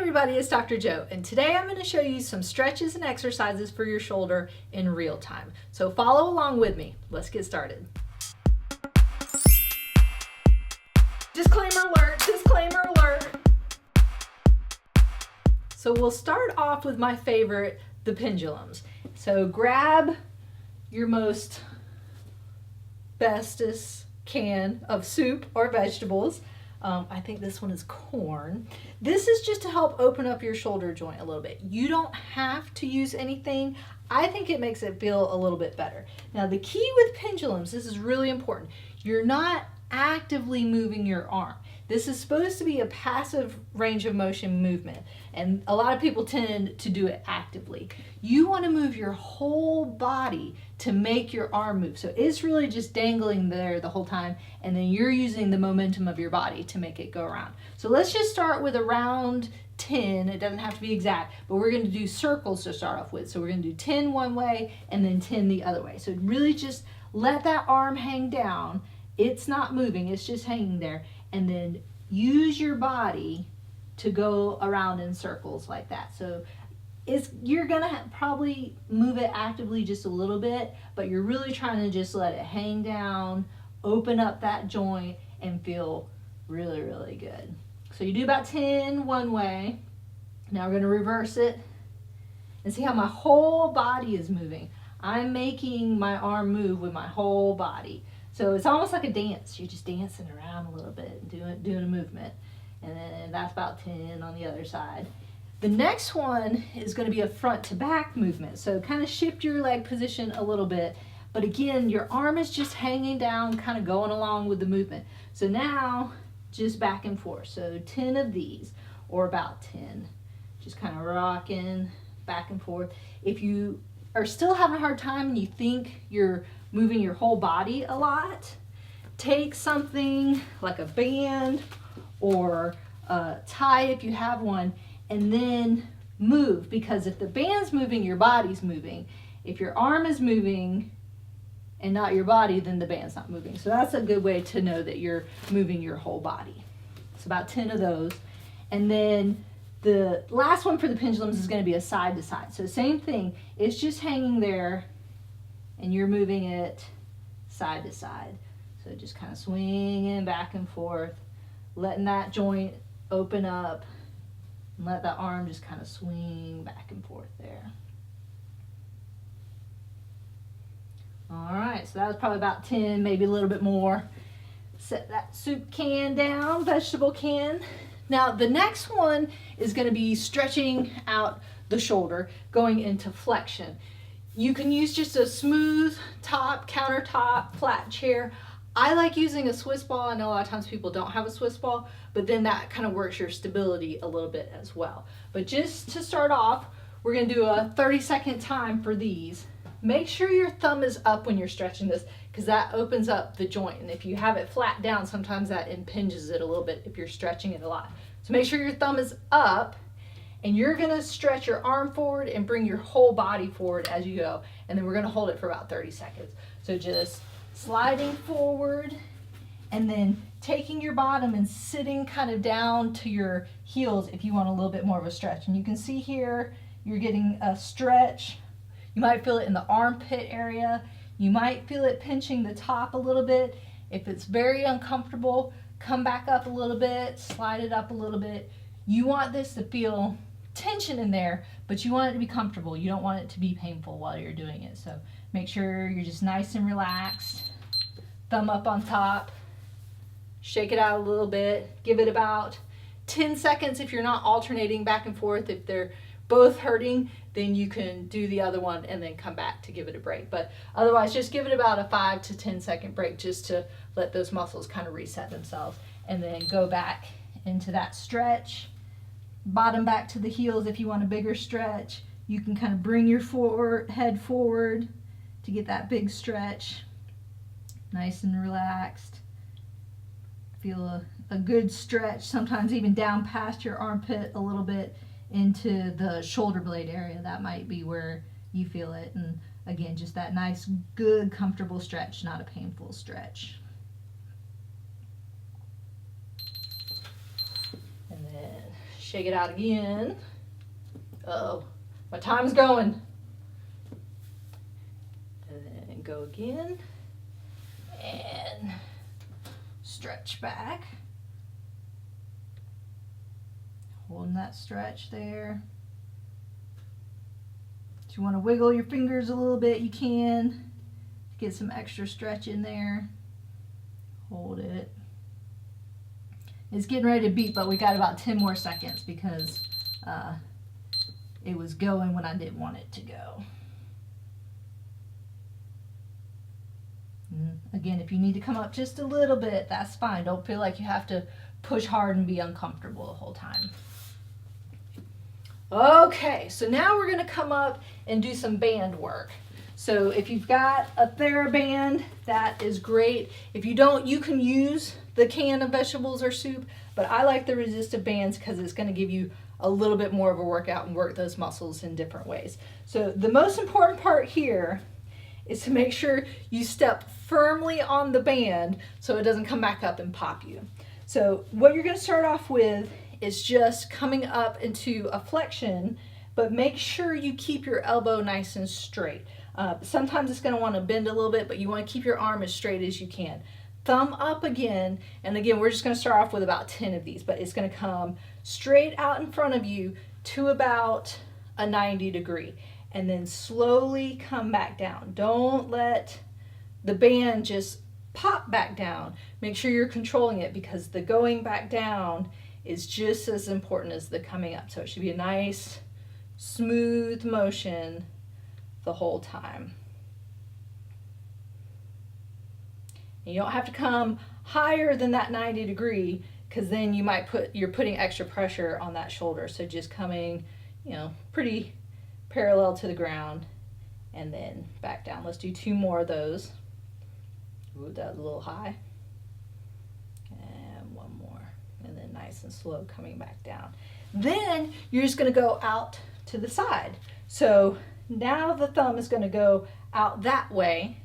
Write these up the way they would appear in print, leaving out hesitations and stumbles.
everybody, it's Dr. Joe, and today I'm going to show you some stretches and exercises for your shoulder in real time. So follow along with me. Let's get started. Disclaimer alert, disclaimer alert. So we'll start off with my favorite, the pendulums. So grab your most bestest can of soup or vegetables. I think this one is corn. This is just to help open up your shoulder joint a little bit. You don't have to use anything. I think it makes it feel a little bit better. Now the key with pendulums, this is really important. You're not actively moving your arm. This is supposed to be a passive range of motion movement, and a lot of people tend to do it actively. You want to move your whole body to make your arm move. So it's really just dangling there the whole time, and then you're using the momentum of your body to make it go around. So let's just start with around 10. It doesn't have to be exact, but we're going to do circles to start off with. So we're going to do 10 one way and then 10 the other way. So really just let that arm hang down. It's not moving, it's just hanging there. And then use your body to go around in circles like that. So you're gonna probably move it actively just a little bit, but you're really trying to just let it hang down, open up that joint, and feel really, really good. So you do about 10 one way. Now we're gonna reverse it and see how my whole body is moving. I'm making my arm move with my whole body. So it's almost like a dance. You're just dancing around a little bit and doing a movement. And then that's about 10 on the other side. The next one is going to be a front to back movement. So kind of shift your leg position a little bit. But again, your arm is just hanging down, kind of going along with the movement. So now just back and forth. So 10 of these, or about 10. Just kind of rocking back and forth. If you are still having a hard time and you think you're moving your whole body a lot, take something like a band or a tie if you have one, and then move, because if the band's moving, your body's moving. If your arm is moving and not your body, then the band's not moving. So that's a good way to know that you're moving your whole body. It's about 10 of those. And then the last one for the pendulums is going to be a side to side. So same thing, it's just hanging there and you're moving it side to side. So just kind of swinging back and forth, letting that joint open up, and let that arm just kind of swing back and forth there. All right, so that was probably about 10, maybe a little bit more. Set that soup can down, vegetable can. Now the next one is going to be stretching out the shoulder, going into flexion. You can use just a smooth top, countertop, flat chair. I like using a Swiss ball. I know a lot of times people don't have a Swiss ball, but then that kind of works your stability a little bit as well. But just to start off, we're going to do a 30-second time for these. Make sure your thumb is up when you're stretching this, because that opens up the joint. And if you have it flat down, sometimes that impinges it a little bit if you're stretching it a lot. So make sure your thumb is up, and you're going to stretch your arm forward and bring your whole body forward as you go. And then we're going to hold it for about 30 seconds. So just sliding forward and then taking your bottom and sitting kind of down to your heels if you want a little bit more of a stretch. And you can see here you're getting a stretch. You might feel it in the armpit area. You might feel it pinching the top a little bit. If it's very uncomfortable, come back up a little bit, slide it up a little bit. You want this to feel tension in there, but you want it to be comfortable. You don't want it to be painful while you're doing it. So make sure you're just nice and relaxed. Thumb up on top. Shake it out a little bit. Give it about 10 seconds if you're not alternating back and forth. If they're both hurting, then you can do the other one and then come back to give it a break. But otherwise, just give it about a 5 to 10 second break just to let those muscles kind of reset themselves, and then go back into that stretch. Bottom back to the heels if you want a bigger stretch. You can kind of bring your head forward to get that big stretch. Nice and relaxed. Feel a good stretch, sometimes even down past your armpit a little bit into the shoulder blade area. That might be where you feel it. And again, just that nice, good, comfortable stretch, not a painful stretch. And then Shake it out again. Uh-oh, my time's going. And then go again. And stretch back. Holding that stretch there. If you want to wiggle your fingers a little bit, you can. Get some extra stretch in there. Hold it. It's getting ready to beep, but we got about 10 more seconds because it was going when I didn't want it to go. Again, if you need to come up just a little bit, that's fine. Don't feel like you have to push hard and be uncomfortable the whole time. Okay, so now we're going to come up and do some band work. So if you've got a TheraBand, that is great. If you don't, you can use the can of vegetables or soup, but I like the resistive bands because it's going to give you a little bit more of a workout and work those muscles in different ways. So the most important part here is to make sure you step firmly on the band so it doesn't come back up and pop you. So what you're going to start off with is just coming up into a flexion, but make sure you keep your elbow nice and straight. Sometimes it's going to want to bend a little bit, but you want to keep your arm as straight as you can. Thumb up again, and again, we're just going to start off with about 10 of these, but it's going to come straight out in front of you to about a 90 degree, and then slowly come back down. Don't let the band just pop back down. Make sure you're controlling it because the going back down is just as important as the coming up. So it should be a nice, smooth motion the whole time. And you don't have to come higher than that 90 degree because then you might you're putting extra pressure on that shoulder. So just coming, pretty parallel to the ground and then back down. Let's do 2 more of those. Ooh, that was a little high. And 1 more. And then nice and slow coming back down. Then you're just going to go out to the side. So now the thumb is going to go out that way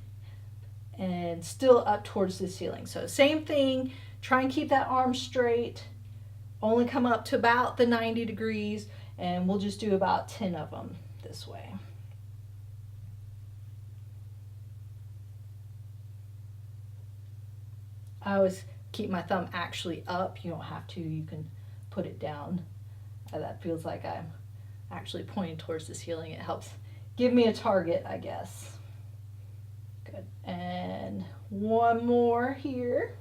and still up towards the ceiling. So same thing, try and keep that arm straight. Only come up to about the 90 degrees, and we'll just do about 10 of them this way. I always keep my thumb actually up. You don't have to, you can put it down. That feels like I'm actually pointing towards the ceiling. It helps give me a target, I guess. Good. And 1 more here.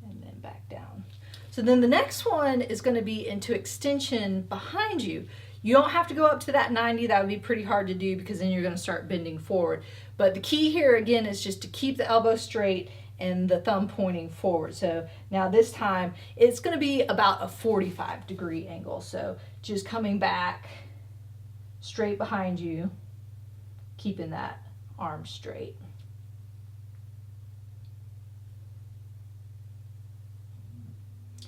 And then back down. So then the next one is going to be into extension behind you. You don't have to go up to that 90. That would be pretty hard to do because then you're going to start bending forward. But the key here again is just to keep the elbow straight and the thumb pointing forward. So now this time it's going to be about a 45-degree angle. So just coming back straight behind you, keeping that arm straight.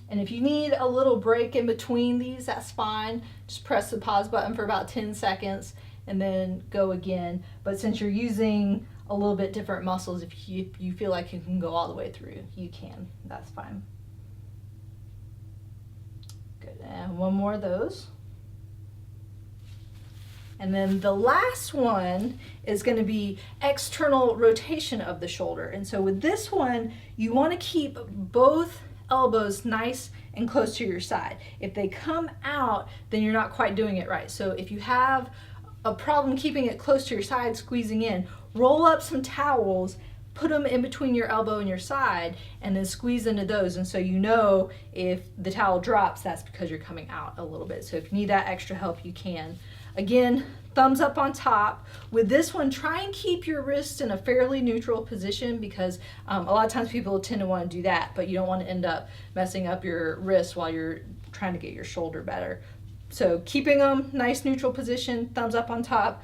And if you need a little break in between these, that's fine. Just press the pause button for about 10 seconds and then go again. But since you're using a little bit different muscles, if you feel like you can go all the way through, you can. That's fine. Good. And 1 more of those. And then the last one is going to be external rotation of the shoulder. And so with this one, you want to keep both elbows nice and close to your side. If they come out, then you're not quite doing it right. So if you have a problem keeping it close to your side, squeezing in, roll up some towels, put them in between your elbow and your side, and then squeeze into those. And so you know if the towel drops, that's because you're coming out a little bit. So if you need that extra help, you can. Again, thumbs up on top. With this one, try and keep your wrist in a fairly neutral position because a lot of times people tend to want to do that, but you don't want to end up messing up your wrist while you're trying to get your shoulder better. So keeping them nice neutral position, thumbs up on top,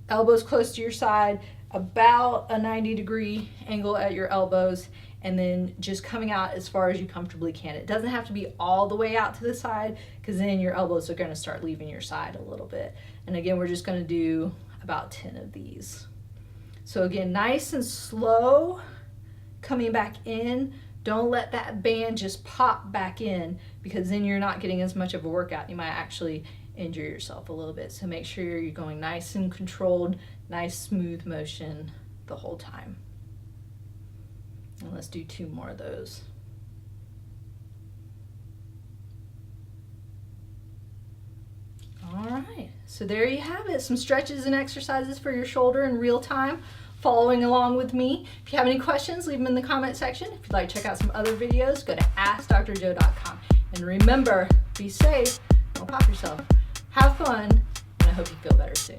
elbows close to your side, about a 90-degree angle at your elbows, and then just coming out as far as you comfortably can. It doesn't have to be all the way out to the side because then your elbows are going to start leaving your side a little bit. And again, we're just going to do about 10 of these. So again, nice and slow coming back in. Don't let that band just pop back in because then you're not getting as much of a workout. You might actually injure yourself a little bit. So make sure you're going nice and controlled, nice smooth motion the whole time. And let's do 2 more of those. All right, so there you have it. Some stretches and exercises for your shoulder in real time, following along with me. If you have any questions, leave them in the comment section. If you'd like to check out some other videos, go to AskDoctorJo.com. And remember, be safe, don't pop yourself. Have fun, and I hope you feel better soon.